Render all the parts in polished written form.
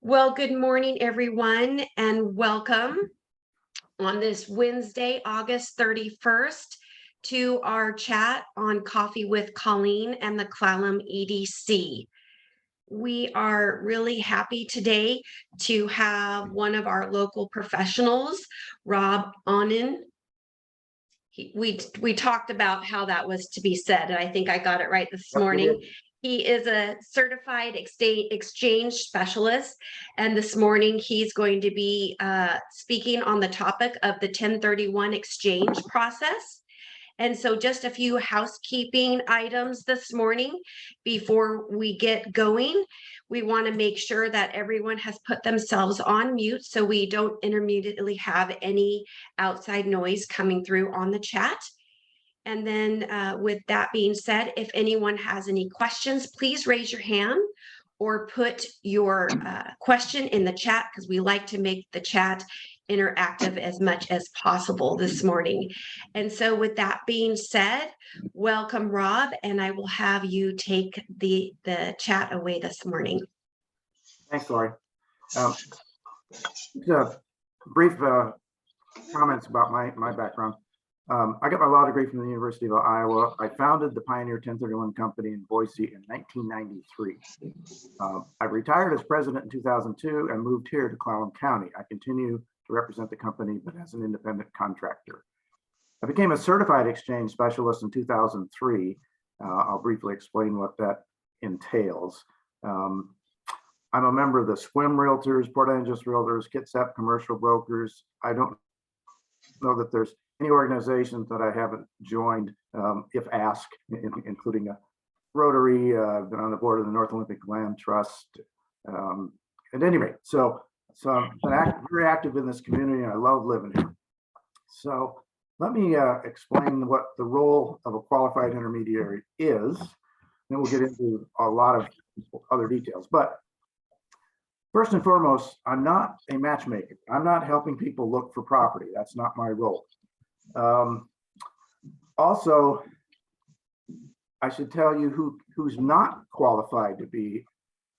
Well, good morning, everyone, and welcome on this Wednesday, August 31st, to our chat on Coffee with Colleen and the Clallam EDC. We are really happy today to have one of our local professionals, Rob Onnen. We talked about how that was to be said, and I think I got it right this morning. He is a certified exchange specialist, and this morning he's going to be speaking on the topic of the 1031 exchange process. And so just a few housekeeping items this morning before we get going. We want to make sure that everyone has put themselves on mute so we don't intermittently have any outside noise coming through on the chat. And then with that being said, if anyone has any questions, please raise your hand or put your question in the chat, because we like to make the chat interactive as much as possible this morning. And so with that being said, welcome, Rob, and I will have you take the chat away this morning. Thanks, Lori. Just brief comments about my background. I got my law degree from the University of Iowa. I founded the Pioneer 1031 Company in Boise in 1993. I retired as president in 2002 and moved here to Clallam County. I continue to represent the company, but as an independent contractor. I became a certified exchange specialist in 2003. I'll briefly explain what that entails. I'm a member of the SWIM Realtors, Port Angeles Realtors, Kitsap Commercial Brokers. I don't know that there's any organizations that I haven't joined, if asked, including a Rotary. I've been on the board of the North Olympic Land Trust. At any rate, so I'm very active in this community, and I love living here. So let me explain what the role of a qualified intermediary is. Then we'll get into a lot of other details. But first and foremost, I'm not a matchmaker. I'm not helping people look for property. That's not my role. Also, I should tell you who's not qualified to be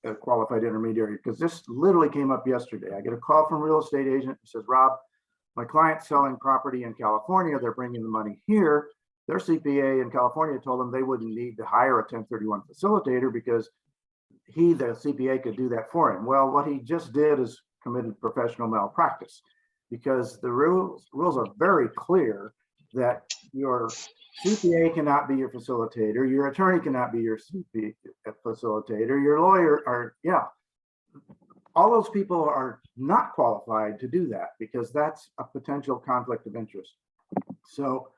a qualified intermediary, because this literally came up yesterday. I get a call from a real estate agent who says, Rob, my client's selling property in California. They're bringing the money here. Their CPA in California told them they wouldn't need to hire a 1031 facilitator because the CPA, could do that for him. Well, what he just did is committed professional malpractice, because the rules are very clear that your CPA cannot be your facilitator, your attorney cannot be your CPA facilitator, your lawyer all those people are not qualified to do that, because that's a potential conflict of interest. So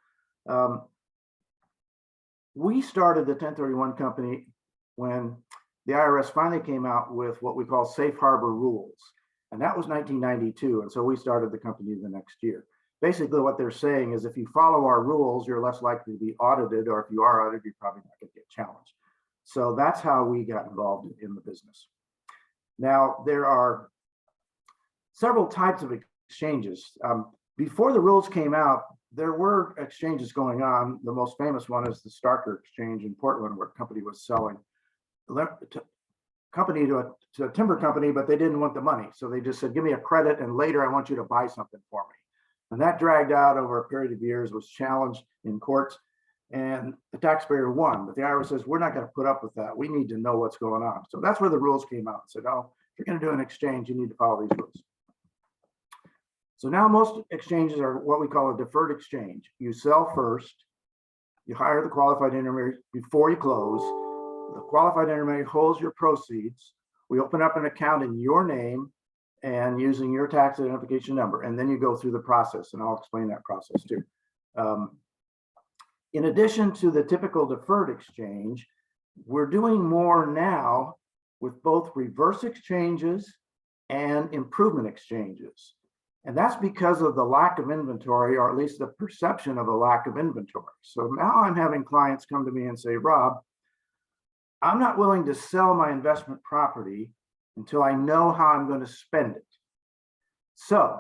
we started the 1031 company when the IRS finally came out with what we call safe harbor rules. And that was 1992. And so we started the company the next year. Basically, what they're saying is if you follow our rules, you're less likely to be audited, or if you are audited, you're probably not going to get challenged. So that's how we got involved in the business. Now, there are several types of exchanges. Before the rules came out, there were exchanges going on. The most famous one is the Starker Exchange in Portland, where a company was selling company to a timber company, but they didn't want the money. So they just said, give me a credit, and later I want you to buy something for me. And that dragged out over a period of years, was challenged in courts, and the taxpayer won. But the IRS says, we're not going to put up with that. We need to know what's going on. So that's where the rules came out and said, oh, if you're going to do an exchange, you need to follow these rules. So now most exchanges are what we call a deferred exchange. You sell first, you hire the qualified intermediary before you close. The qualified intermediary holds your proceeds. We open up an account in your name and using your tax identification number, and then you go through the process, and I'll explain that process too. In addition to the typical deferred exchange, we're doing more now with both reverse exchanges and improvement exchanges. And that's because of the lack of inventory, or at least the perception of a lack of inventory. So now I'm having clients come to me and say, Rob, I'm not willing to sell my investment property until I know how I'm going to spend it. So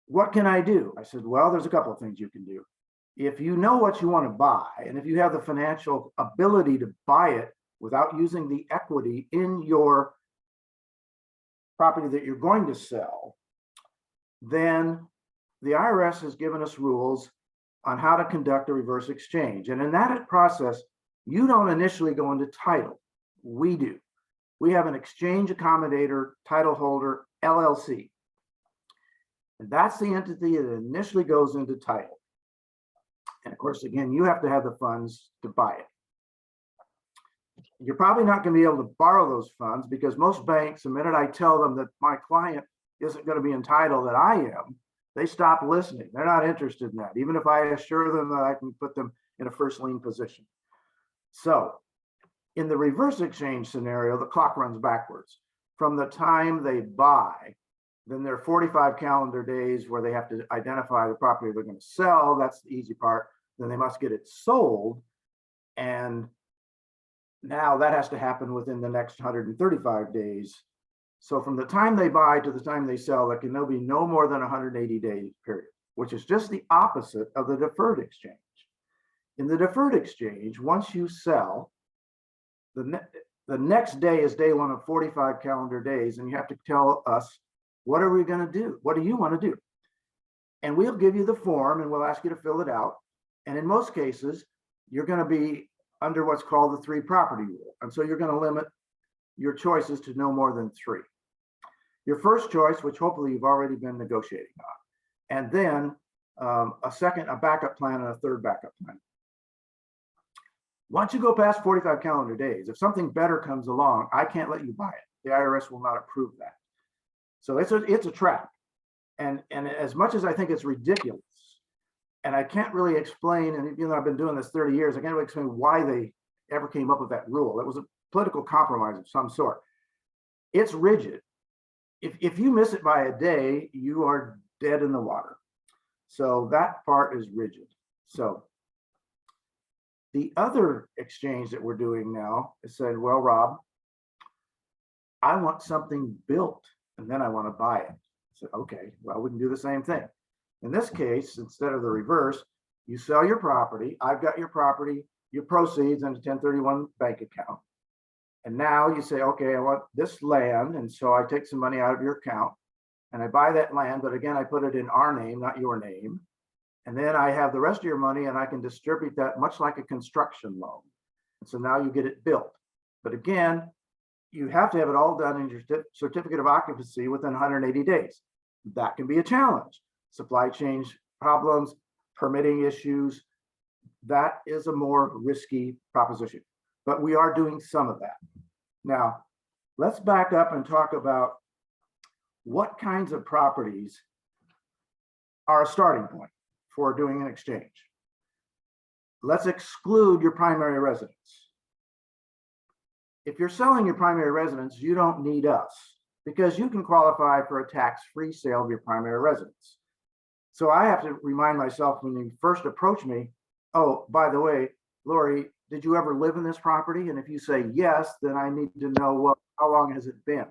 what can I do? I said, well, there's a couple of things you can do. If you know what you want to buy, and if you have the financial ability to buy it without using the equity in your property that you're going to sell, then the IRS has given us rules on how to conduct a reverse exchange. And in that process, you don't initially go into title. We do. We have an exchange accommodator title holder LLC. And that's the entity that initially goes into title. And of course, again, you have to have the funds to buy it. You're probably not going to be able to borrow those funds because most banks, the minute I tell them that my client isn't going to be entitled that I am, they stop listening. They're not interested in that, even if I assure them that I can put them in a first lien position. So in the reverse exchange scenario, the clock runs backwards. From the time they buy, then there are 45 calendar days where they have to identify the property they're going to sell. That's the easy part. Then they must get it sold. And now that has to happen within the next 135 days. So from the time they buy to the time they sell, there can be no more than 180-day period, which is just the opposite of the deferred exchange. In the deferred exchange, once you sell, the next day is day one of 45 calendar days, and you have to tell us, what are we going to do? What do you want to do? And we'll give you the form and we'll ask you to fill it out. And in most cases, you're going to be under what's called the 3 property rule. And so you're going to limit your choices to no more than 3. Your first choice, which hopefully you've already been negotiating on, and then a backup plan, and a third backup plan. Once you go past 45 calendar days, if something better comes along, I can't let you buy it. The IRS will not approve that. So it's a trap. And as much as I think it's ridiculous, and I can't really explain, and I've been doing this 30 years, I can't really explain why they ever came up with that rule. It was a political compromise of some sort. It's rigid. If you miss it by a day, you are dead in the water. So that part is rigid. So the other exchange that we're doing now is said, well, Rob, I want something built and then I want to buy it. I said, okay, well, we can do the same thing. In this case, instead of the reverse, you sell your property. I've got your property, your proceeds in a 1031 bank account. And now you say, okay, I want this land. And so I take some money out of your account and I buy that land. But again, I put it in our name, not your name. And then I have the rest of your money and I can distribute that much like a construction loan. And so now you get it built. But again, you have to have it all done in your certificate of occupancy within 180 days. That can be a challenge. Supply chain problems, permitting issues. That is a more risky proposition. But we are doing some of that. Now, let's back up and talk about what kinds of properties are a starting point for doing an exchange. Let's exclude your primary residence. If you're selling your primary residence, you don't need us because you can qualify for a tax-free sale of your primary residence. So I have to remind myself when you first approach me, oh, by the way, Lori, did you ever live in this property? And if you say yes, then I need to know, well, how long has it been?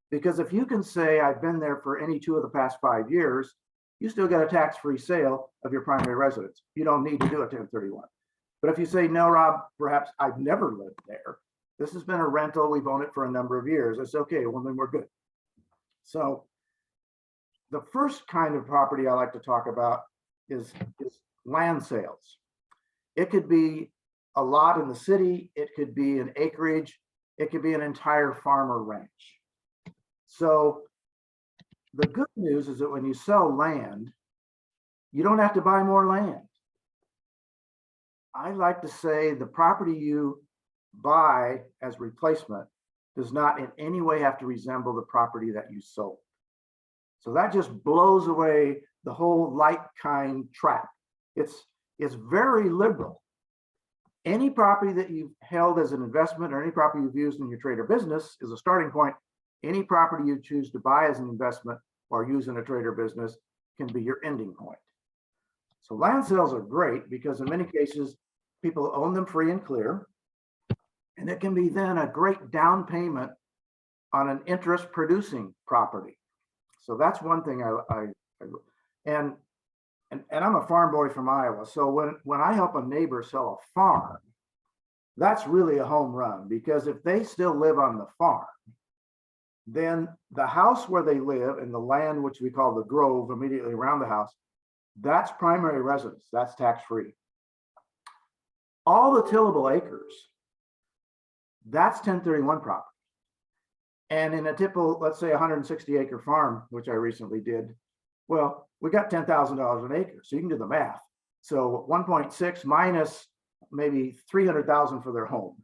Because if you can say I've been there for any 2 of the past 5 years, you still get a tax-free sale of your primary residence. You don't need to do a 1031. But if you say, no, Rob, perhaps I've never lived there. This has been a rental. We've owned it for a number of years. It's okay. Well, then we're good. So the first kind of property I like to talk about is land sales. It could be a lot in the city. It could be an acreage. It could be an entire farm or ranch. So the good news is that when you sell land, you don't have to buy more land. I like to say the property you buy as replacement does not in any way have to resemble the property that you sold. So that just blows away the whole like kind trap. It's very liberal. Any property that you've held as an investment or any property you've used in your trade or business is a starting point. Any property you choose to buy as an investment or use in a trade or business can be your ending point. So land sales are great because in many cases, people own them free and clear. And it can be then a great down payment on an interest producing property. So that's one thing and I'm a farm boy from Iowa. So when I help a neighbor sell a farm, that's really a home run because if they still live on the farm, then the house where they live and the land, which we call the grove immediately around the house, that's primary residence, that's tax-free. All the tillable acres, that's 1031 property. And in a typical, let's say 160 acre farm, which I recently did, well, we got $10,000 an acre, so you can do the math. So 1.6 minus maybe 300,000 for their home.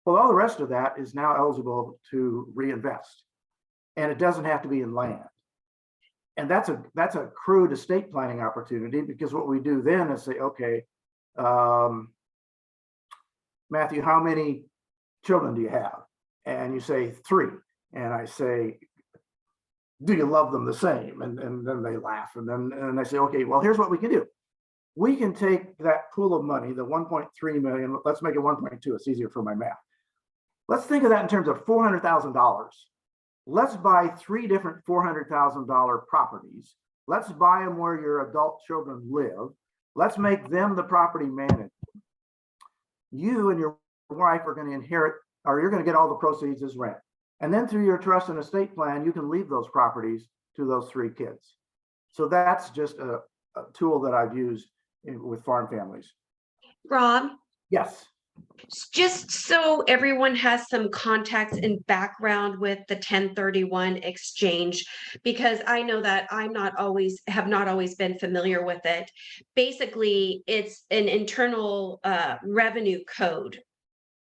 Well, all the rest of that is now eligible to reinvest. And it doesn't have to be in land. And that's a crude estate planning opportunity, because what we do then is say, okay, Matthew, how many children do you have? And you say 3. And I say, do you love them the same? And then they laugh. And I say, okay, well, here's what we can do. We can take that pool of money, the 1.3 million, let's make it 1.2, it's easier for my math. Let's think of that in terms of $400,000. Let's buy 3 different $400,000 properties. Let's buy them where your adult children live. Let's make them the property manager. You and your wife are going to inherit, or you're going to get all the proceeds as rent. And then through your trust and estate plan, you can leave those properties to those 3 kids. So that's just a tool that I've used with farm families. Rob? Yes. Just so everyone has some context and background with the 1031 exchange, because I know that have not always been familiar with it. Basically, it's an internal revenue code,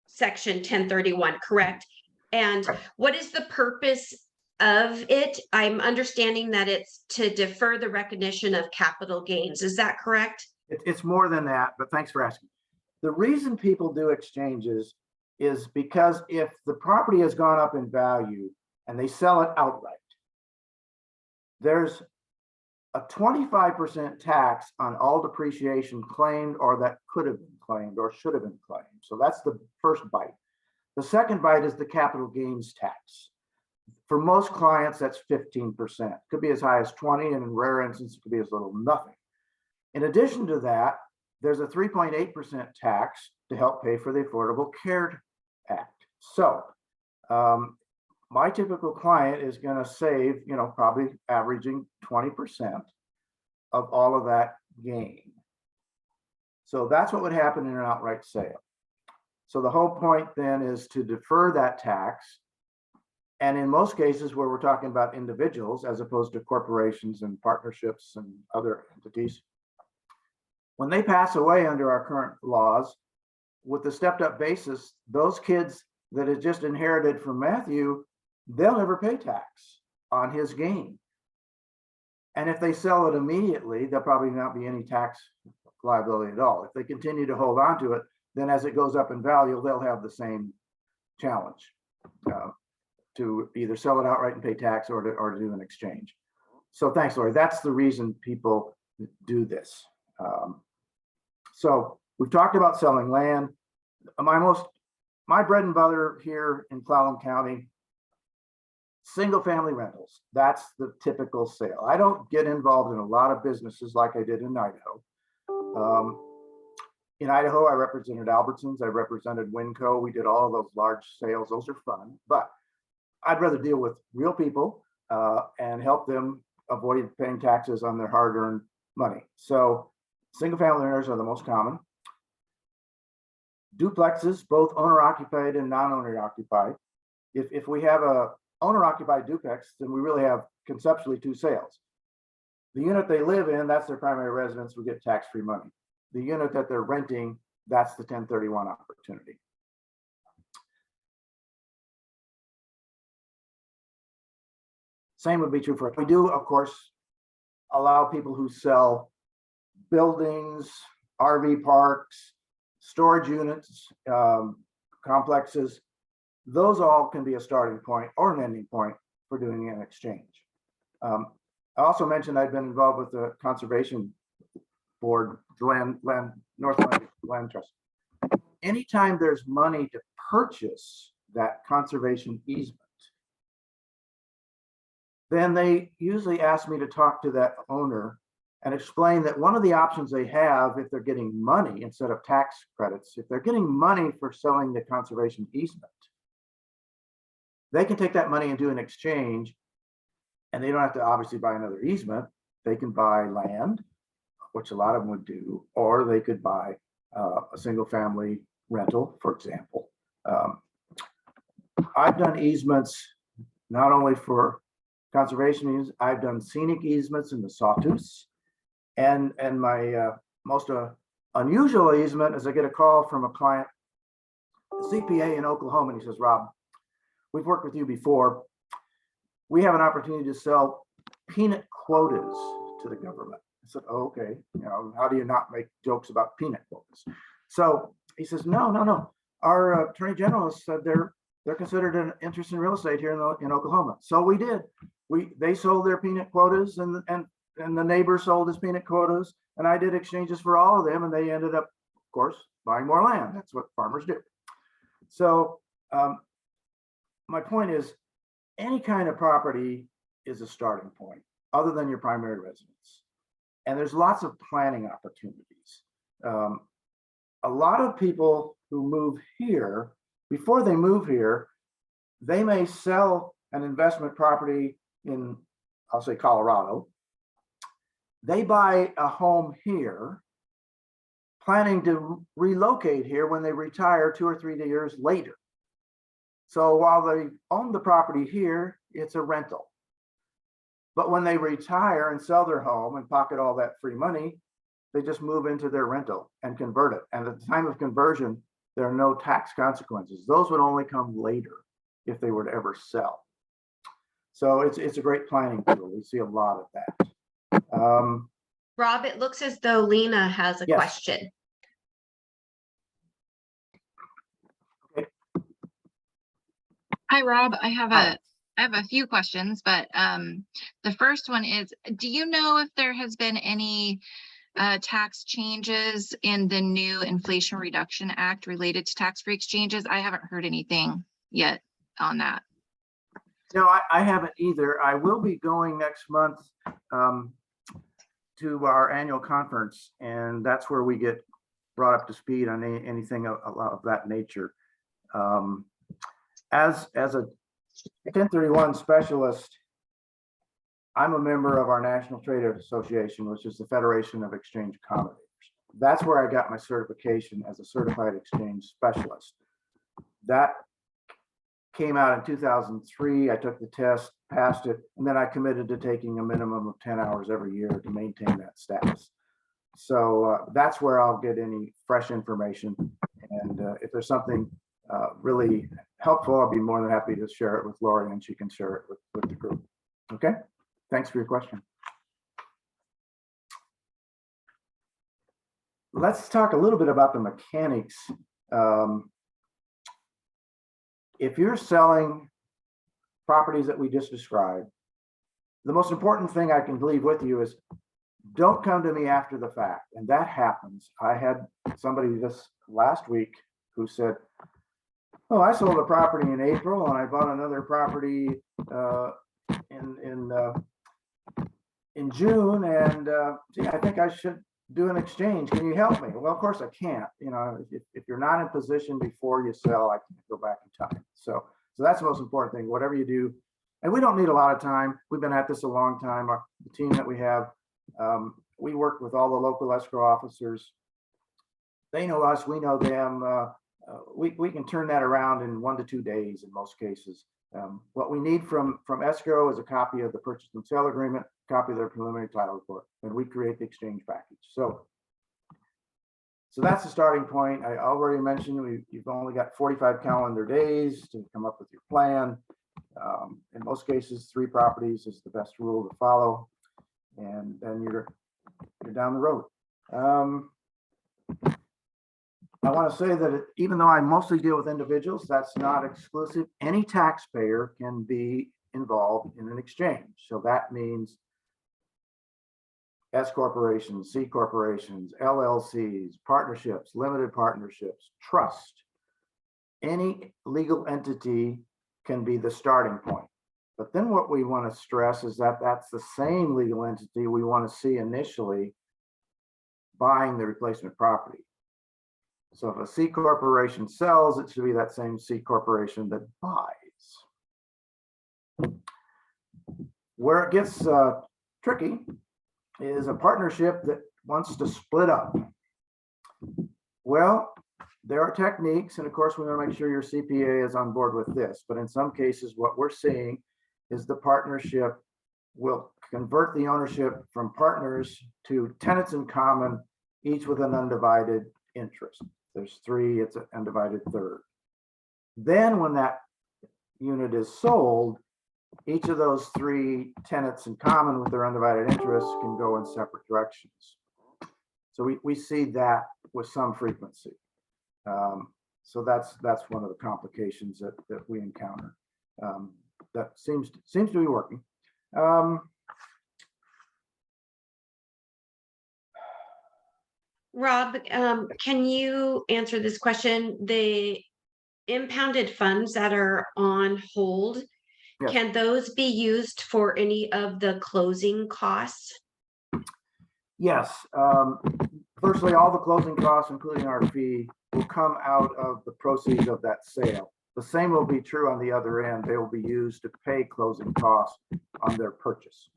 section 1031, correct? And what is the purpose of it? I'm understanding that it's to defer the recognition of capital gains. Is that correct? It's more than that, but thanks for asking. The reason people do exchanges is because if the property has gone up in value and they sell it outright, there's a 25% tax on all depreciation claimed or that could have been claimed or should have been claimed. So that's the first bite. The second bite is the capital gains tax. For most clients, that's 15%. Could be as high as 20, and in rare instances, it could be as little as nothing. In addition to that, there's a 3.8% tax to help pay for the Affordable Care Act. So my typical client is going to save, probably averaging 20% of all of that gain. So that's what would happen in an outright sale. So the whole point then is to defer that tax. And in most cases where we're talking about individuals as opposed to corporations and partnerships and other entities, when they pass away under our current laws, with the stepped up basis, those kids that had just inherited from Matthew, they'll never pay tax on his gain. And if they sell it immediately, there'll probably not be any tax liability at all. If they continue to hold on to it, then as it goes up in value, they'll have the same challenge to either sell it outright and pay tax or to do an exchange. So thanks, Lori. That's the reason people do this. So we've talked about selling land. My bread and butter here in Clallam County, single family rentals. That's the typical sale. I don't get involved in a lot of businesses like I did in Idaho. In Idaho, I represented Albertsons. I represented Winco. We did all of those large sales. Those are fun, but I'd rather deal with real people and help them avoid paying taxes on their hard-earned money. So single family renters are the most common. Duplexes, both owner-occupied and non-owner occupied. If we have a owner-occupied duplex, then we really have conceptually 2 sales. The unit they live in, that's their primary residence, we get tax-free money. The unit that they're renting, that's the 1031 opportunity. Same would be true for, we do, of course, allow people who sell buildings, RV parks, storage units, complexes. Those all can be a starting point or an ending point for doing an exchange. I also mentioned I've been involved with the Conservation Board, North Atlantic Land Trust. Anytime there's money to purchase that conservation easement, then they usually ask me to talk to that owner and explain that one of the options they have, if they're getting money instead of tax credits, if they're getting money for selling the conservation easement, they can take that money and do an exchange, and they don't have to obviously buy another easement. They can buy land, which a lot of them would do, or they could buy a single family rental, for example. I've done easements not only for conservation use, I've done scenic easements in the sawtooths. And my most unusual easement is I get a call from a client, a CPA in Oklahoma, and he says, Rob, we've worked with you before. We have an opportunity to sell peanut quotas to the government. I said, oh, okay, how do you not make jokes about peanut quotas? So he says, no. Our attorney general said they're considered an interest in real estate here in Oklahoma. So we did. They sold their peanut quotas, and the neighbor sold his peanut quotas, and I did exchanges for all of them, and they ended up, of course, buying more land. That's what farmers do. So my point is, any kind of property is a starting point other than your primary residence. And there's lots of planning opportunities. A lot of people who move here, before they move here, they may sell an investment property in, I'll say, Colorado. They buy a home here, planning to relocate here when they retire 2 or 3 years later. So while they own the property here, it's a rental. But when they retire and sell their home and pocket all that free money, they just move into their rental and convert it. And at the time of conversion, there are no tax consequences. Those would only come later if they were to ever sell. So it's a great planning tool. We see a lot of that. Rob, it looks as though Lena has a Yes. question. Hi, Rob. I have Hi. a few questions, but the first one is, do you know if there has been any tax changes in the new Inflation Reduction Act related to tax-free exchanges? I haven't heard anything yet on that. No, I haven't either. I will be going next month to our annual conference, and that's where we get brought up to speed on anything of that nature. As a 1031 specialist, I'm a member of our National Trade Association, which is the Federation of Exchange Accommodators. That's where I got my certification as a certified exchange specialist. That came out in 2003. I took the test, passed it, and then I committed to taking a minimum of 10 hours every year to maintain that status. So that's where I'll get any fresh information. And if there's something really helpful, I'll be more than happy to share it with Lori, and she can share it with the group. Okay, thanks for your question. Let's talk a little bit about the mechanics. If you're selling properties that we just described, the most important thing I can leave with you is don't come to me after the fact. And that happens. I had somebody this last week who said, oh, I sold a property in April and I bought another property in June, and gee, I think I should do an exchange. Can you help me? Well, of course I can't. If you're not in position before you sell, I can go back in time. So that's the most important thing. Whatever you do, and we don't need a lot of time. We've been at this a long time. The team that we have, we work with all the local escrow officers. They know us, we know them. We can turn that around in 1 to 2 days in most cases. What we need from escrow is a copy of the purchase and sale agreement, copy of their preliminary title report, and we create the exchange package. So that's the starting point. I already mentioned you've only got 45 calendar days to come up with your plan. In most cases, 3 properties is the best rule to follow, and then you're down the road. I want to say that even though I mostly deal with individuals, that's not exclusive. Any taxpayer can be involved in an exchange. So that means S corporations, C corporations, LLCs, partnerships, limited partnerships, trust. Any legal entity can be the starting point. But then what we want to stress is that that's the same legal entity we want to see initially buying the replacement property. So if a C corporation sells, it should be that same C corporation that buys. Where it gets tricky is a partnership that wants to split up. Well, there are techniques, and of course, we want to make sure your CPA is on board with this. But in some cases, what we're seeing is the partnership will convert the ownership from partners to tenants in common, each with an undivided interest. There's three, it's an undivided third. Then when that unit is sold, each of those three tenants in common with their undivided interests can go in separate directions. So we see that with some frequency. So that's one of the complications that we encounter. That seems to be working. Rob, can you answer this question? The impounded funds that are on hold, Yes. can those be used for any of the closing costs? Yes. Virtually all the closing costs, including our fee, will come out of the proceeds of that sale. The same will be true on the other end. They will be used to pay closing costs on their purchase.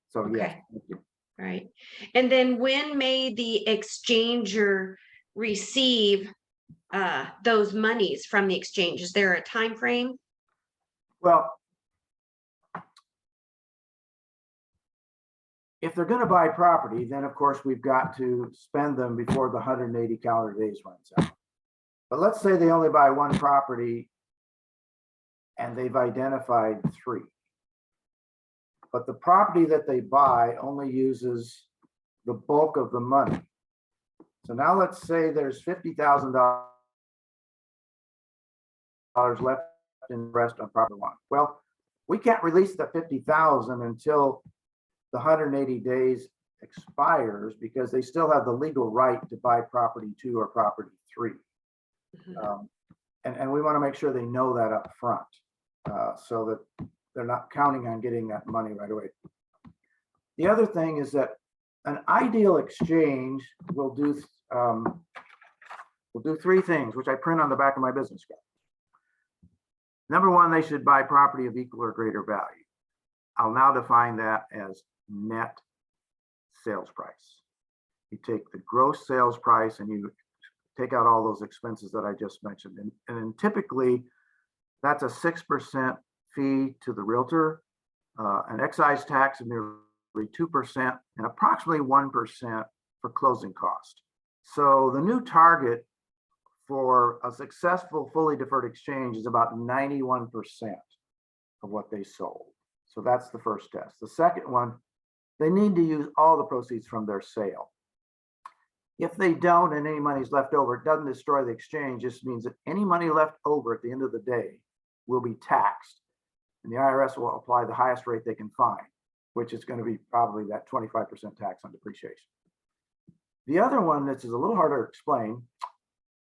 So yes. Okay. Right. And then when may the exchanger receive those monies from the exchange? Is there a time frame? Well, if they're going to buy property, then of course we've got to spend them before the 180 calendar days runs out. But let's say they only buy one property and they've identified three. But the property that they buy only uses the bulk of the money. So now let's say there's $50,000 left in rest on property one. Well, we can't release the 50,000 until the 180 days expires because they still have the legal right to buy property two or property three. Mhm. And we want to make sure they know that up front so that they're not counting on getting that money right away. The other thing is that an ideal exchange will do three things, which I print on the back of my business card. Number one, they should buy property of equal or greater value. I'll now define that as net sales price. You take the gross sales price and you take out all those expenses that I just mentioned. And then typically that's a 6% fee to the realtor, an excise tax of nearly 2%, and approximately 1% for closing cost. So the new target for a successful fully deferred exchange is about 91% of what they sold. So that's the first test. The second one, they need to use all the proceeds from their sale. If they don't and any money's left over, it doesn't destroy the exchange, it just means that any money left over at the end of the day will be taxed. And the IRS will apply the highest rate they can find, which is going to be probably that 25% tax on depreciation. The other one, this is a little harder to explain,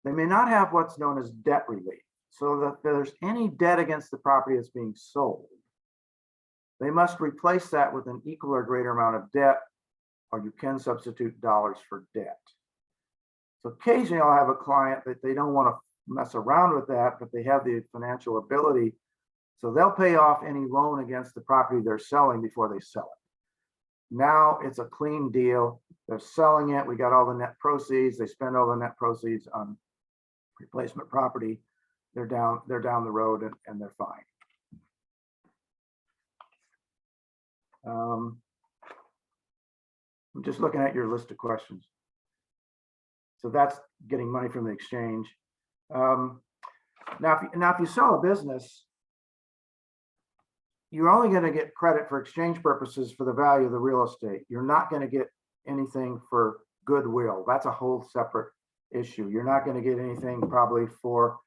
they may not have what's known as debt relief. So that if there's any debt against the property that's being sold, they must replace that with an equal or greater amount of debt, or you can substitute dollars for debt. So occasionally I'll have a client that they don't want to mess around with that, but they have the financial ability. So they'll pay off any loan against the property they're selling before they sell it. Now it's a clean deal. They're selling it. We got all the net proceeds. They spend all the net proceeds on replacement property. They're down the road and they're fine. I'm just looking at your list of questions. So that's getting money from the exchange. Now, if you sell a business, you're only going to get credit for exchange purposes for the value of the real estate. You're not going to get anything for goodwill. That's a whole separate issue. You're not going to get anything probably for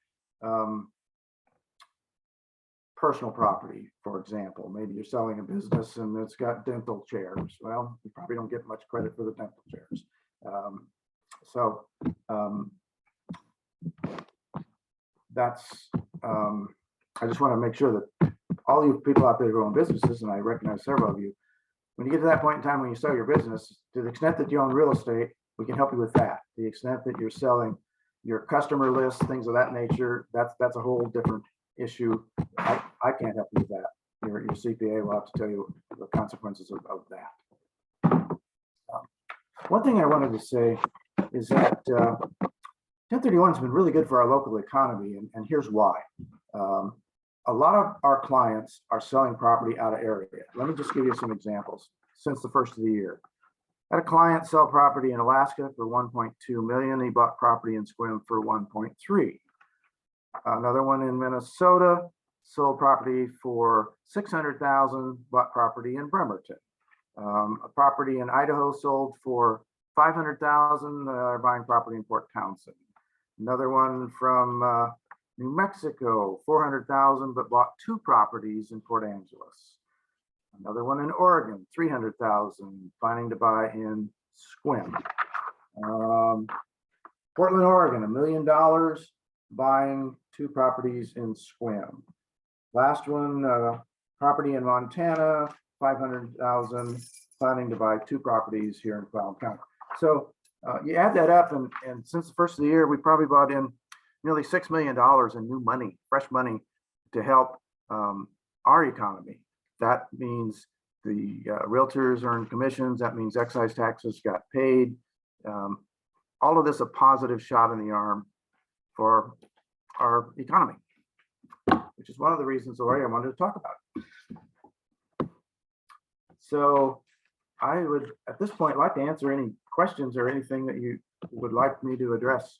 personal property, for example. Maybe you're selling a business and it's got dental chairs. Well, you probably don't get much credit for the dental chairs. That's, I just want to make sure that all you people out there who own businesses, and I recognize several of you, when you get to that point in time when you sell your business, to the extent that you own real estate, we can help you with that. To the extent that you're selling your customer list, things of that nature, that's a whole different issue. I can't help you with that. your CPA will have to tell you the consequences of that. One thing I wanted to say is that 1031 has been really good for our local economy, and here's why. A lot of our clients are selling property out of area. Let me just give you some examples since the first of the year. I had a client sell property in Alaska for 1.2 million. He bought property in Sequim for 1.3. Another one in Minnesota sold property for 600,000, bought property in Bremerton. A property in Idaho sold for 500,000, buying property in Port Townsend. Another one from New Mexico, 400,000, but bought 2 properties in Port Angeles. Another one in Oregon, 300,000, planning to buy in Sequim. Portland, Oregon, $1 million, buying 2 properties in Sequim. Last one, property in Montana, 500,000, planning to buy 2 properties here in Clallam County. So you add that up, and since the first of the year, we probably brought in nearly $6 million in new money, fresh money, to help our economy. That means the realtors earned commissions. That means excise taxes got paid. All of this a positive shot in the arm for our economy, which is one of the reasons why I wanted to talk about it. So I would, at this point, like to answer any questions or anything that you would like me to address.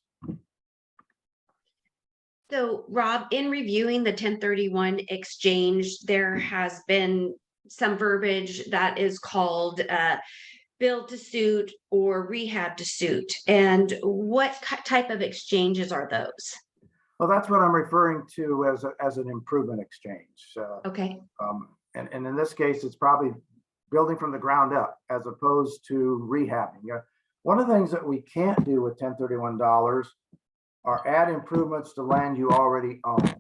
So Rob, in reviewing the 1031 exchange, there has been some verbiage that is called build to suit or rehab to suit. And what type of exchanges are those? Well, that's what I'm referring to as an improvement exchange. Okay. And in this case, it's probably building from the ground up as opposed to rehabbing. One of the things that we can't do with 1031 dollars are add improvements to land you already own,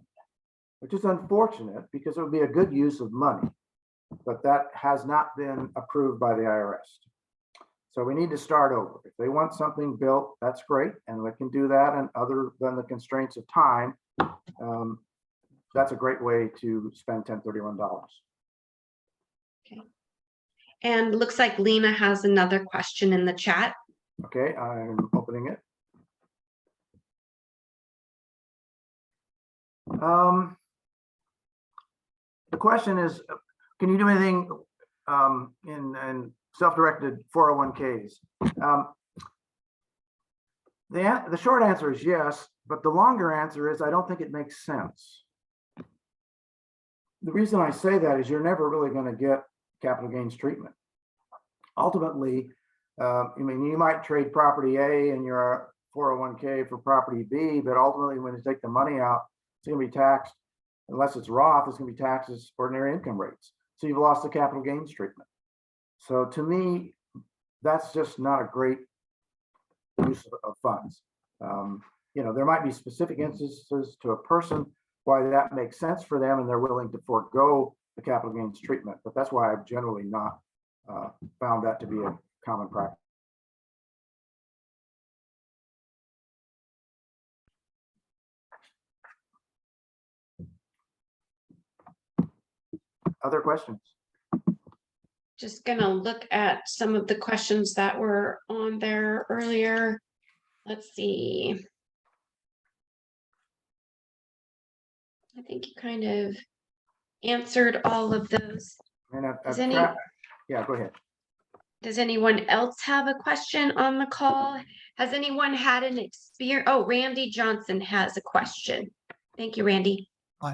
which is unfortunate because it would be a good use of money, but that has not been approved by the IRS. So we need to start over. If they want something built, that's great, and we can do that. And other than the constraints of time, that's a great way to spend 1031 dollars. Okay. And looks like Lena has another question in the chat. Okay, I'm opening it. The question is, can you do anything in self-directed 401ks? The short answer is yes, but the longer answer is I don't think it makes sense. The reason I say that is you're never really going to get capital gains treatment. Ultimately, I mean, you might trade property A in your 401k for property B, but ultimately when you take the money out, it's going to be taxed, unless it's Roth, it's going to be taxed as ordinary income rates. So you've lost the capital gains treatment. So to me, that's just not a great use of funds. You know, there might be specific instances to a person why that makes sense for them and they're willing to forego the capital gains treatment, but that's why I've generally not found that to be a common practice. Other questions? Just gonna look at some of the questions that were on there earlier. Let's see. I think you kind of answered all of those. And yeah, go ahead. Does anyone else have a question on the call? Has anyone had an experience? Oh, Randy Johnson has a question. Thank you, Randy.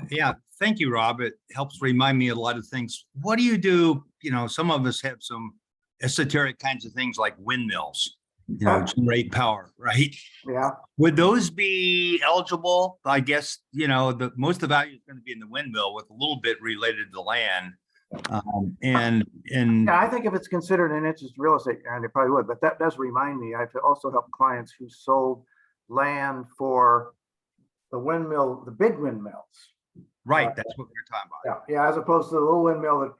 Yeah, thank you, Rob. It helps remind me of a lot of things. What do you do? You know, some of us have some esoteric kinds of things like windmills, you know, generate power, right? Yeah. Would those be eligible? I guess, you know, most of the value is going to be in the windmill with a little bit related to land. Yeah, I think if it's considered an interest real estate, and it probably would, but that does remind me, I've also helped clients who sold land for the windmill, the big windmills. Right, that's what we're talking about. Yeah, as opposed to the little windmill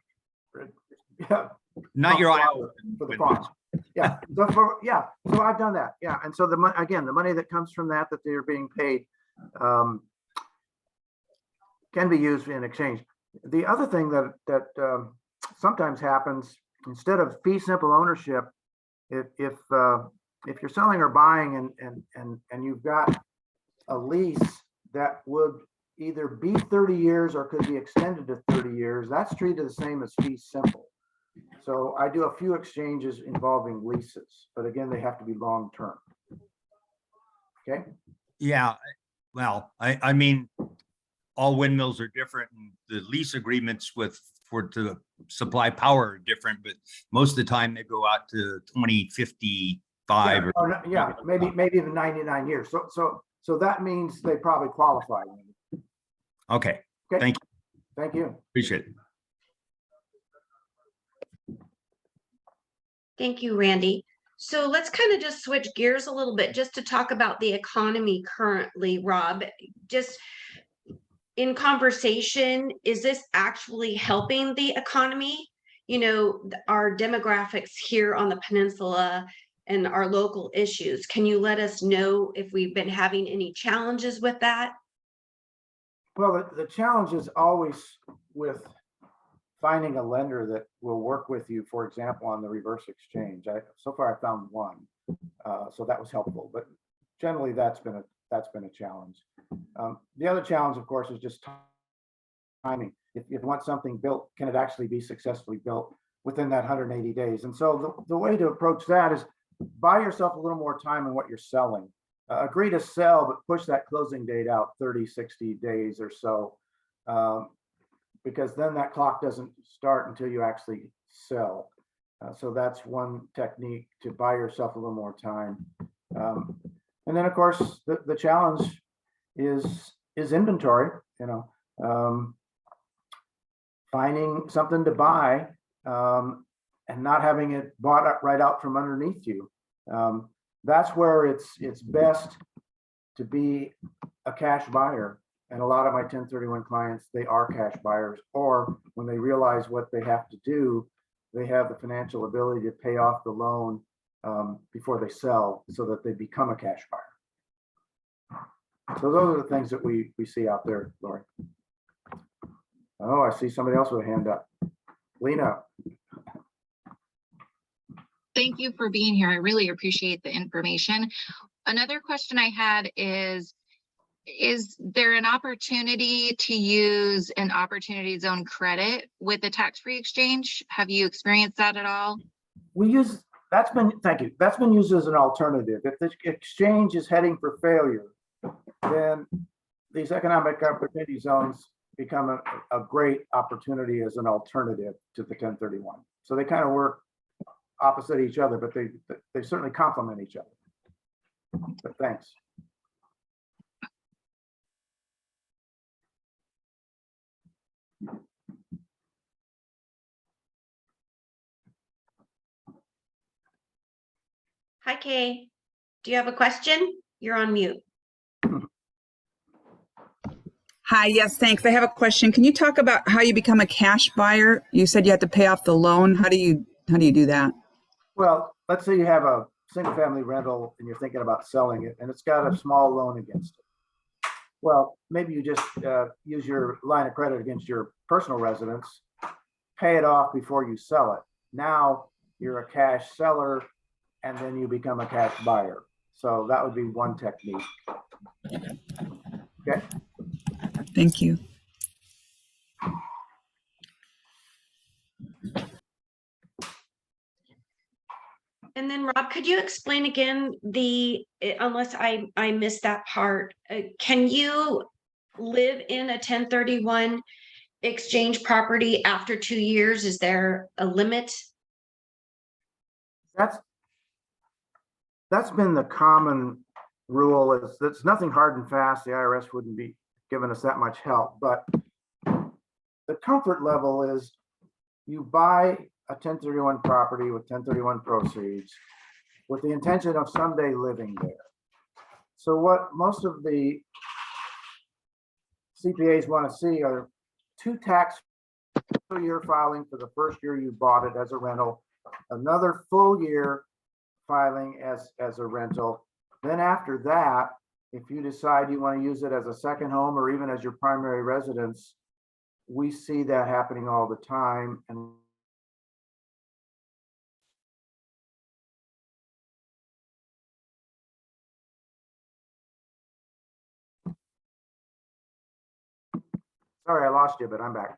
that, not your for the farm. Yeah, so I've done that. Yeah, and so the money that comes from that they're being paid can be used in exchange. The other thing that sometimes happens, instead of fee simple ownership, if you're selling or buying and you've got a lease that would either be 30 years or could be extended to 30 years, that's treated the same as fee simple. So I do a few exchanges involving leases, but again, they have to be long-term. Okay. Yeah, well, I mean, all windmills are different and the lease agreements to supply power are different, but most of the time they go out to 2055 Yeah, or yeah, maybe even 99 years. So that means they probably qualify. okay. Okay. Thank you. Thank you. Appreciate it. Thank you, Randy. So let's kind of just switch gears a little bit just to talk about the economy currently, Rob. Just in conversation, is this actually helping the economy? You know, our demographics here on the peninsula and our local issues. Can you let us know if we've been having any challenges with that? Well, the challenge is always with finding a lender that will work with you, for example, on the reverse exchange. So far I found one, so that was helpful, but generally that's been a challenge. The other challenge, of course, is just timing. If you want something built, can it actually be successfully built within that 180 days? And so the way to approach that is buy yourself a little more time in what you're selling. Agree to sell, but push that closing date out 30, 60 days or so. Because then that clock doesn't start until you actually sell. So that's one technique to buy yourself a little more time. And then of course, the challenge is inventory, finding something to buy and not having it bought up right out from underneath you. That's where it's best to be a cash buyer. And a lot of my 1031 clients, they are cash buyers, or when they realize what they have to do, they have the financial ability to pay off the loan before they sell so that they become a cash buyer. So those are the things that we see out there, Lori. Oh, I see somebody else with a hand up. Lena. Thank you for being here. I really appreciate the information. Another question I had is there an opportunity to use an opportunity zone credit with a tax-free exchange? Have you experienced that at all? Thank you. That's been used as an alternative. If the exchange is heading for failure, then these economic opportunity zones become a great opportunity as an alternative to the 1031. So they kind of work opposite each other, but they certainly complement each other. But thanks. Hi, Kay. Do you have a question? You're on mute. Hi, yes, thanks. I have a question. Can you talk about how you become a cash buyer? You said you had to pay off the loan. How do you do that? Well, let's say you have a single family rental and you're thinking about selling it and it's got a small loan against it. Well, maybe you just use your line of credit against your personal residence, pay it off before you sell it. Now you're a cash seller and then you become a cash buyer. So that would be one technique. Okay. Thank you. And then Rob, could you explain again unless I missed that part, can you live in a 1031 exchange property after 2 years? Is there a limit? That's been the common rule. It's nothing hard and fast. The IRS wouldn't be giving us that much help, but the comfort level is you buy a 1031 property with 1031 proceeds with the intention of someday living there. So what most of the CPAs want to see are 2 tax year filing for the first year you bought it as a rental, another full year filing as a rental. Then after that, if you decide you want to use it as a second home or even as your primary residence, we see that happening all the time. And sorry, I lost you, but I'm back.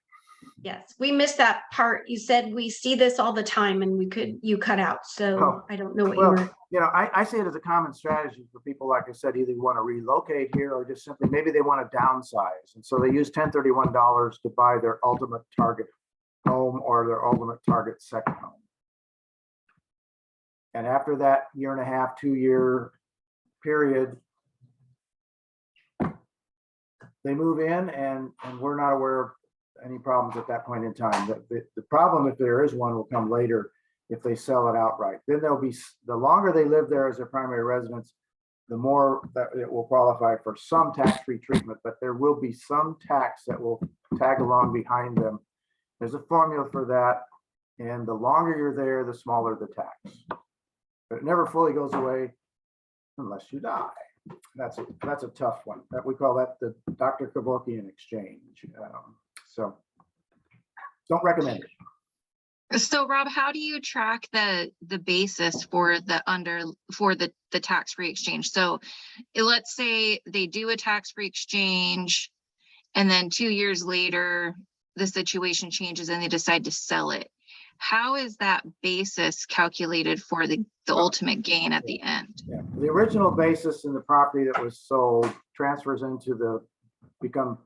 Yes, we missed that part. You said we see this all the time and you cut out. So Oh, I don't know what you Well, were. you know, I see it as a common strategy for people, like I said, either want to relocate here or just simply maybe they want to downsize. And so they use 1031 dollars to buy their ultimate target home or their ultimate target second home. And after that 1.5 to 2 year period, they move in and we're not aware of any problems at that point in time. The problem, if there is one, will come later if they sell it outright. Then there'll be, the longer they live there as their primary residence, the more that it will qualify for some tax-free treatment, but there will be some tax that will tag along behind them. There's a formula for that. And the longer you're there, the smaller the tax. But it never fully goes away unless you die. That's a tough one. That we call that the Dr. Kevorkian exchange. So don't recommend it. So Rob, how do you track the basis for the tax-free exchange? So let's say they do a tax-free exchange and then 2 years later, the situation changes and they decide to sell it. How is that basis calculated for the ultimate gain at the end? Yeah. The original basis in the property that was sold transfers into become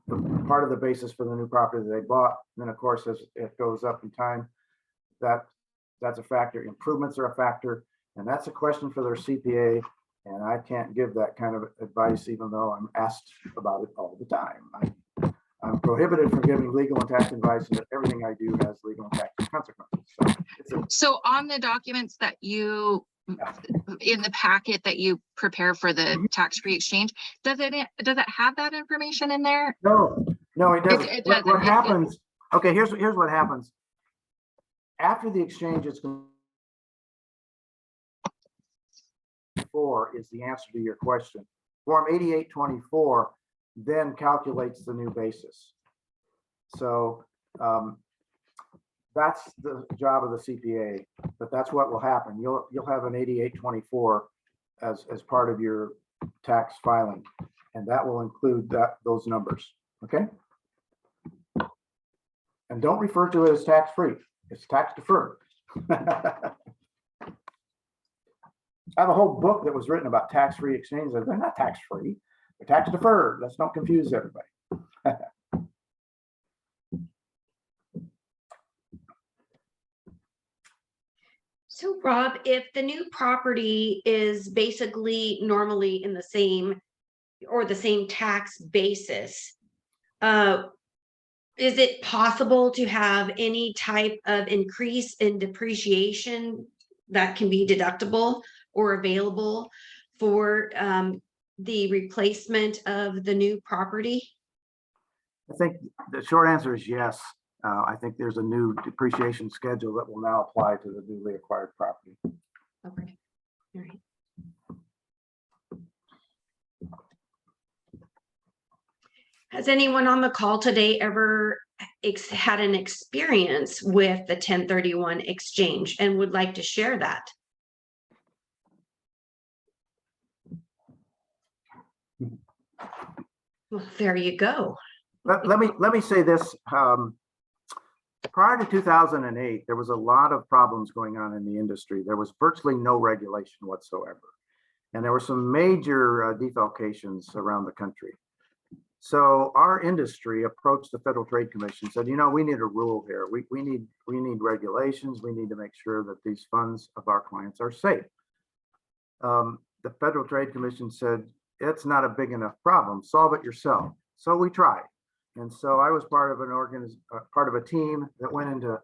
part of the basis for the new property that they bought. And then of course, as it goes up in time, that's a factor. Improvements are a factor, and that's a question for their CPA. And I can't give that kind of advice, even though I'm asked about it all the time. I'm prohibited from giving legal and tax advice, and everything I do has legal and tax consequences. So on the documents that you, in the packet that you prepare for the tax-free exchange, does it have that information in there? No, it doesn't. It doesn't. What happens? Okay, here's what happens. After the exchange, it's is the answer to your question. Form 8824 then calculates the new basis. So that's the job of the CPA, but that's what will happen. You'll have an 8824 as part of your tax filing, and that will include those numbers. Okay. And don't refer to it as tax-free. It's tax deferred. I have a whole book that was written about tax-free exchanges. They're not tax-free. They're tax deferred. Let's not confuse everybody. So Rob, if the new property is basically normally in the same tax basis, is it possible to have any type of increase in depreciation that can be deductible or available for the replacement of the new property? I think the short answer is yes. I think there's a new depreciation schedule that will now apply to the newly acquired property. Okay, all right. Has anyone on the call today ever had an experience with the 1031 exchange and would like to share that? Well, there you go. Let me say this. Prior to 2008, there was a lot of problems going on in the industry. There was virtually no regulation whatsoever. And there were some major defalcations around the country. So our industry approached the Federal Trade Commission, said, you know, we need a rule here. We need regulations. We need to make sure that these funds of our clients are safe. The Federal Trade Commission said, it's not a big enough problem. Solve it yourself. So we tried. And so I was part of part of a team that went into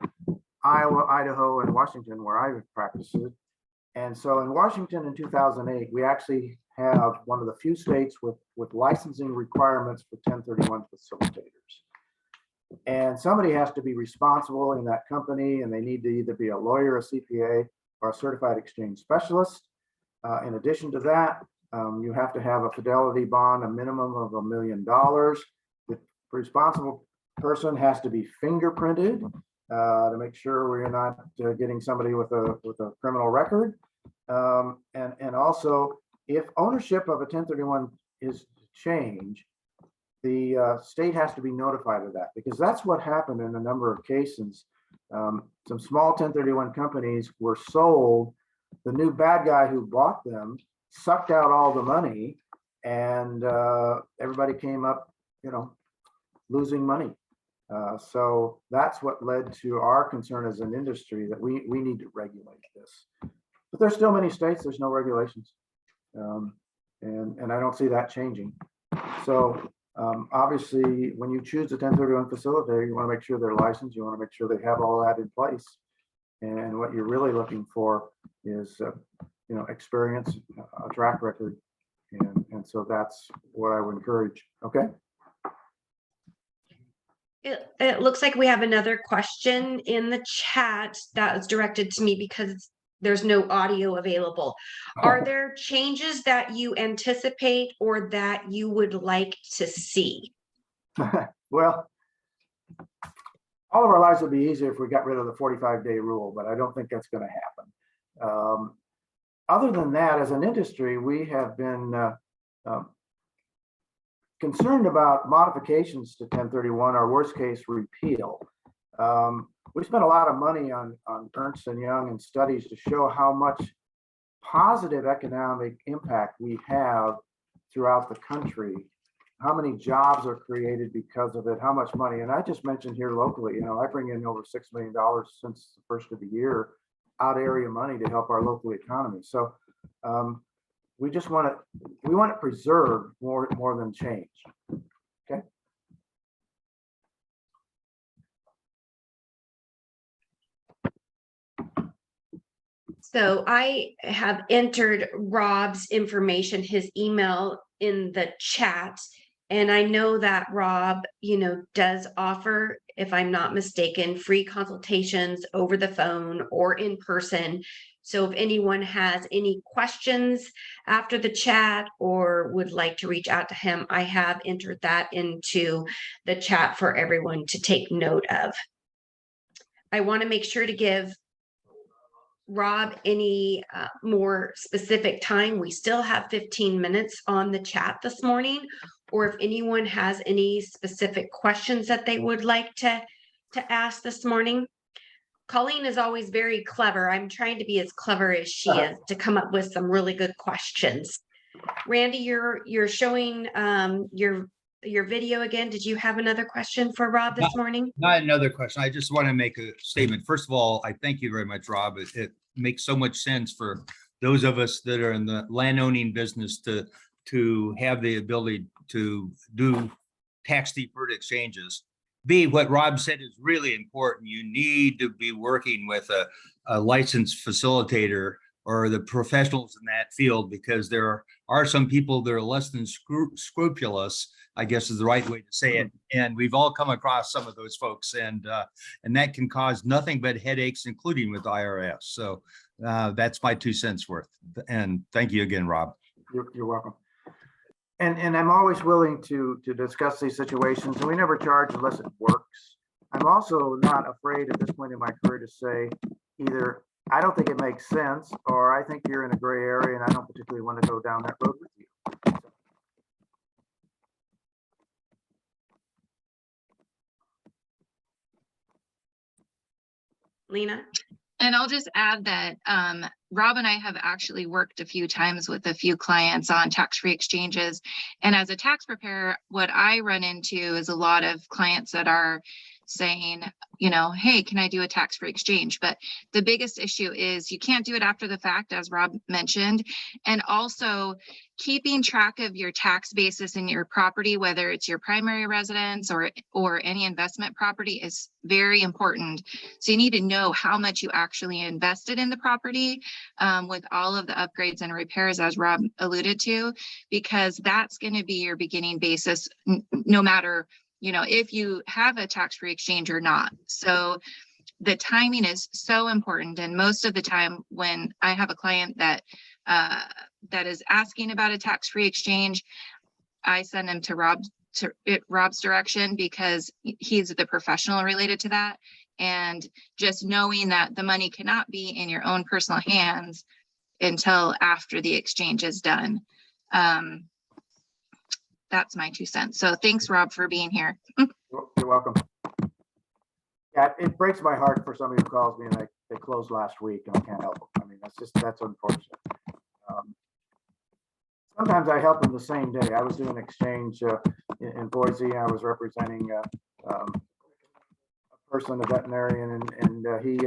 Iowa, Idaho, and Washington, where I practiced it. And so in Washington in 2008, we actually have one of the few states with licensing requirements for 1031 facilitators. And somebody has to be responsible in that company, and they need to either be a lawyer, a CPA, or a certified exchange specialist. In addition to that, you have to have a fidelity bond, a minimum of $1 million. The responsible person has to be fingerprinted to make sure we're not getting somebody with a criminal record. And also, if ownership of a 1031 is changed, the state has to be notified of that, because that's what happened in a number of cases. Some small 1031 companies were sold. The new bad guy who bought them sucked out all the money, and everybody came up, losing money. So that's what led to our concern as an industry, that we need to regulate this. But there's still many states, there's no regulations. And I don't see that changing. So obviously, when you choose a 1031 facilitator, you want to make sure they're licensed, you want to make sure they have all that in place. And what you're really looking for is, experience, a track record. And so that's what I would encourage. Okay. It looks like we have another question in the chat that was directed to me because there's no audio available. Are there changes that you anticipate or that you would like to see? Well, all of our lives would be easier if we got rid of the 45-day rule, but I don't think that's going to happen. Other than that, as an industry, we have been concerned about modifications to 1031, or worst case, repeal. We spent a lot of money on Ernst & Young and studies to show how much positive economic impact we have throughout the country, how many jobs are created because of it, how much money. And I just mentioned here locally, I bring in over $6 million since the first of the year, out area money to help our local economy. So we just want to preserve more than change. Okay. So I have entered Rob's information, his email, in the chat. And I know that Rob, does offer, if I'm not mistaken, free consultations over the phone or in person. So if anyone has any questions after the chat or would like to reach out to him, I have entered that into the chat for everyone to take note of. I want to make sure to give Rob any more specific time. We still have 15 minutes on the chat this morning, or if anyone has any specific questions that they would like to ask this morning. Colleen is always very clever. I'm trying to be as clever as she is to come up with some really good questions. Randy, you're showing your video again. Did you have another question for Rob this morning? Not another question. I just want to make a statement. First of all, I thank you very much, Rob. It makes so much sense for those of us that are in the landowning business to have the ability to do tax deferred exchanges. B, what Rob said is really important. You need to be working with a licensed facilitator or the professionals in that field, because there are some people that are less than scrupulous, I guess is the right way to say it. And we've all come across some of those folks, and that can cause nothing but headaches, including with IRS. So that's my 2 cents worth. And thank you again, Rob. You're welcome. And I'm always willing to discuss these situations, and we never charge unless it works. I'm also not afraid at this point in my career to say either I don't think it makes sense, or I think you're in a gray area and I don't particularly want to go down that road with you. Lena? And I'll just add that Rob and I have actually worked a few times with a few clients on tax-free exchanges. And as a tax preparer, what I run into is a lot of clients that are saying, hey, can I do a tax-free exchange? But the biggest issue is you can't do it after the fact, as Rob mentioned. And also keeping track of your tax basis in your property, whether it's your primary residence or any investment property, is very important. So you need to know how much you actually invested in the property with all of the upgrades and repairs, as Rob alluded to, because that's going to be your beginning basis, no matter if you have a tax-free exchange or not. So the timing is so important. And most of the time when I have a client that is asking about a tax-free exchange, I send them to Rob Rob's direction, because he's the professional related to that. And just knowing that the money cannot be in your own personal hands until after the exchange is done. That's my 2 cents. So thanks, Rob, for being here. You're welcome. Yeah, it breaks my heart for somebody who calls me and they closed last week and I can't help them. I mean, that's unfortunate. Sometimes I help them the same day. I was doing an exchange in Boise. I was representing a person, a veterinarian, and he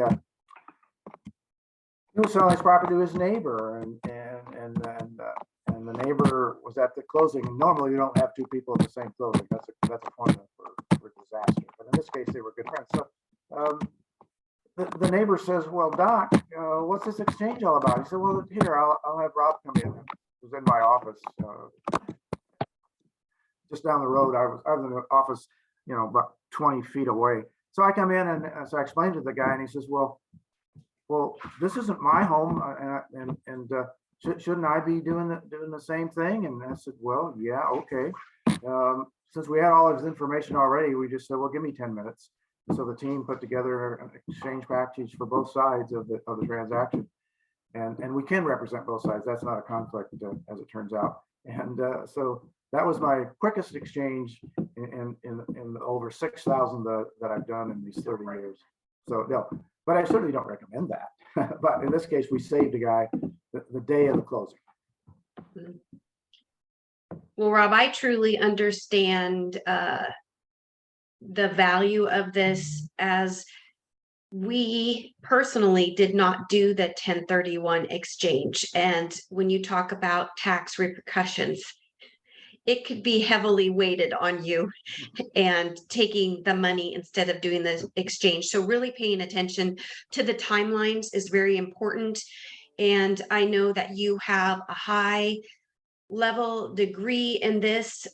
was selling his property to his neighbor, and the neighbor was at the closing. And normally you don't have two people at the same closing. That's a point for disaster. But in this case, they were good friends. So the neighbor says, "Well, Doc, what's this exchange all about?" He said, "Well, here, I'll have Rob come in." It was in my office, just down the road. I was in the office, about 20 feet away. So I come in and so I explained to the guy, and he says, "Well, this isn't my home, and shouldn't I be doing the same thing?" And I said, "Well, yeah, okay." Since we had all his information already, we just said, "Well, give me 10 minutes." So the team put together an exchange package for both sides of the transaction, and we can represent both sides. That's not a conflict, as it turns out. And so that was my quickest exchange in over 6,000 that I've done in these 30 years. So no, but I certainly don't recommend that. But in this case, we saved a guy the day of the closing. Well, Rob, I truly understand the value of this, as we personally did not do the 1031 exchange. And when you talk about tax repercussions, it could be heavily weighted on you and taking the money instead of doing the exchange. So really paying attention to the timelines is very important. And I know that you have a high level degree in this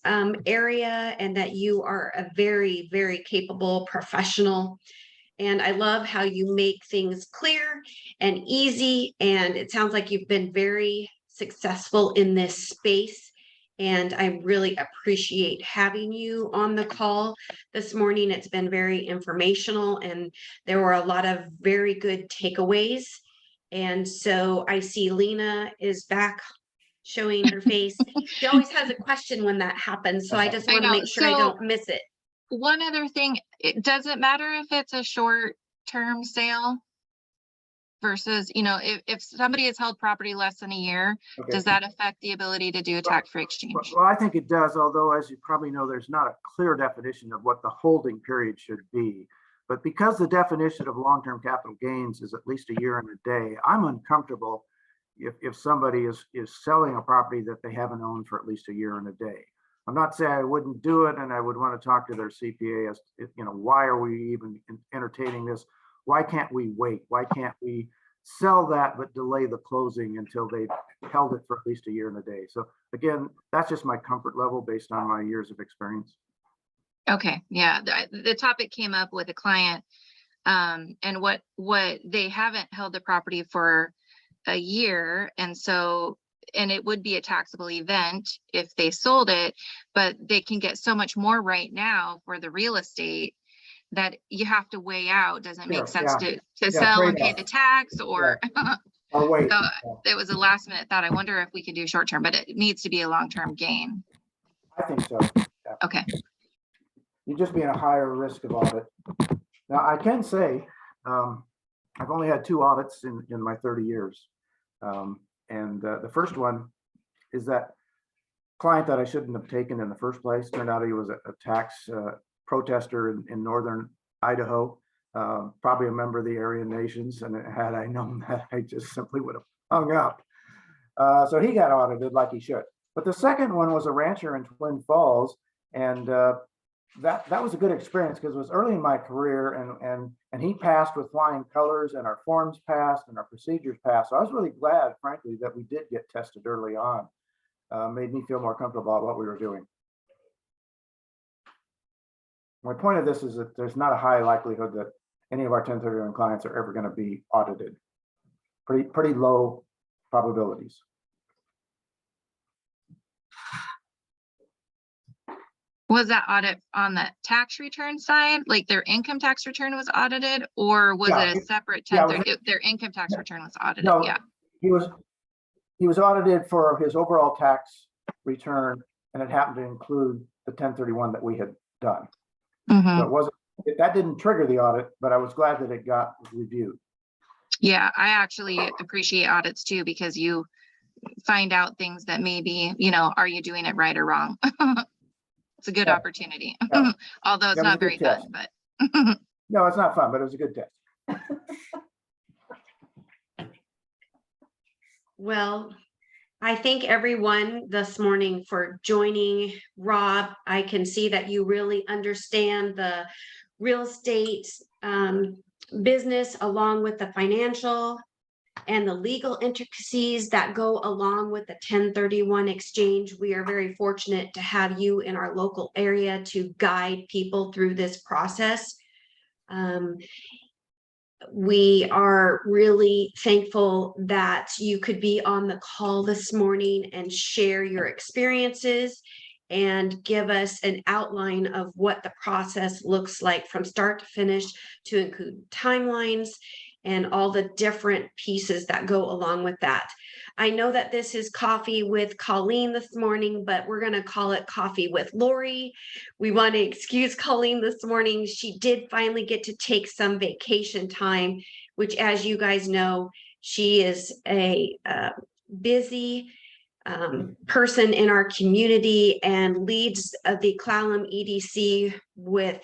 area, and that you are a very, very capable professional. And I love how you make things clear and easy. And it sounds like you've been very successful in this space. And I really appreciate having you on the call this morning. It's been very informational, and there were a lot of very good takeaways. And so I see Lena is back showing her face. She always has a question when that happens. So I just want to make sure I don't miss it. One other thing, does it matter if it's a short-term sale versus, if somebody has held property less than a year, Okay. does that affect the ability to do a tax-free exchange? Well, I think it does, although as you probably know, there's not a clear definition of what the holding period should be. But because the definition of long-term capital gains is at least a year and a day, I'm uncomfortable if somebody is selling a property that they haven't owned for at least a year and a day. I'm not saying I wouldn't do it, and I would want to talk to their CPA as why are we even entertaining this? Why can't we wait? Why can't we sell that but delay the closing until they've held it for at least a year and a day? So again, that's just my comfort level based on my years of experience. Okay, yeah, the topic came up with a client, and what they haven't held the property for a year, and it would be a taxable event if they sold it, but they can get so much more right now for the real estate that you have to weigh out. Doesn't make sense to sell and pay the tax, or Or wait. so it was a last minute thought. I wonder if we could do short term, but it needs to be a long-term gain. I think so. Yeah. Okay. You just be in a higher risk of audit. Now I can say I've only had 2 audits in my 30 years. And the first one is that client that I shouldn't have taken in the first place. Turned out he was a tax protester in northern Idaho, probably a member of the Aryan Nations. And had I known that, I just simply would have hung up. So he got audited like he should. But the second one was a rancher in Twin Falls. And that was a good experience because it was early in my career, and he passed with flying colors, and our forms passed and our procedures passed. So I was really glad, frankly, that we did get tested early on. Made me feel more comfortable about what we were doing. My point of this is that there's not a high likelihood that any of our 1031 clients are ever going to be audited. Pretty low probabilities. Was that audit on the tax return side, like their income tax return was audited, or was Yeah, it a separate yeah, 1030? Their income tax return was audited, No, yeah. he was audited for his overall tax return, and it happened to include the 1031 that we had done. Mhm. So it wasn't, that didn't trigger the audit, but I was glad that it got reviewed. Yeah, I actually appreciate audits too, because you find out things that maybe, are you doing it right or wrong? It's a good Yeah. opportunity, Yeah. although it's That was a not good very test. fun, but No, it's not fun, but it was a good test. Well, I thank everyone this morning for joining. Rob, I can see that you really understand the real estate business along with the financial and the legal intricacies that go along with the 1031 exchange. We are very fortunate to have you in our local area to guide people through this process. We are really thankful that you could be on the call this morning and share your experiences and give us an outline of what the process looks like from start to finish, to include timelines and all the different pieces that go along with that. I know that this is Coffee with Colleen this morning, but we're going to call it Coffee with Lori. We want to excuse Colleen this morning. She did finally get to take some vacation time, which, as you guys know, she is a busy person in our community and leads the Clallam EDC with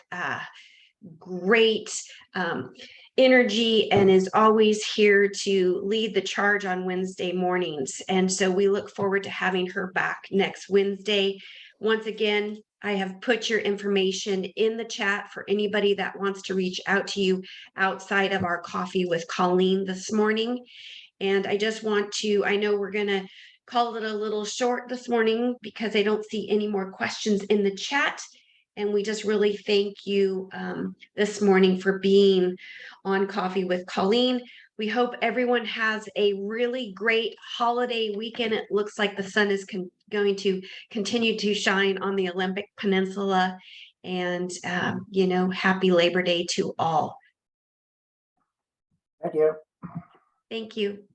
great energy and is always here to lead the charge on Wednesday mornings. And so we look forward to having her back next Wednesday. Once again, I have put your information in the chat for anybody that wants to reach out to you outside of our Coffee with Colleen this morning. And I just want to, I know we're going to call it a little short this morning because I don't see any more questions in the chat. And we just really thank you this morning for being on Coffee with Colleen. We hope everyone has a really great holiday weekend. It looks like the sun is going to continue to shine on the Olympic Peninsula. And, happy Labor Day to all. Thank you. Thank you.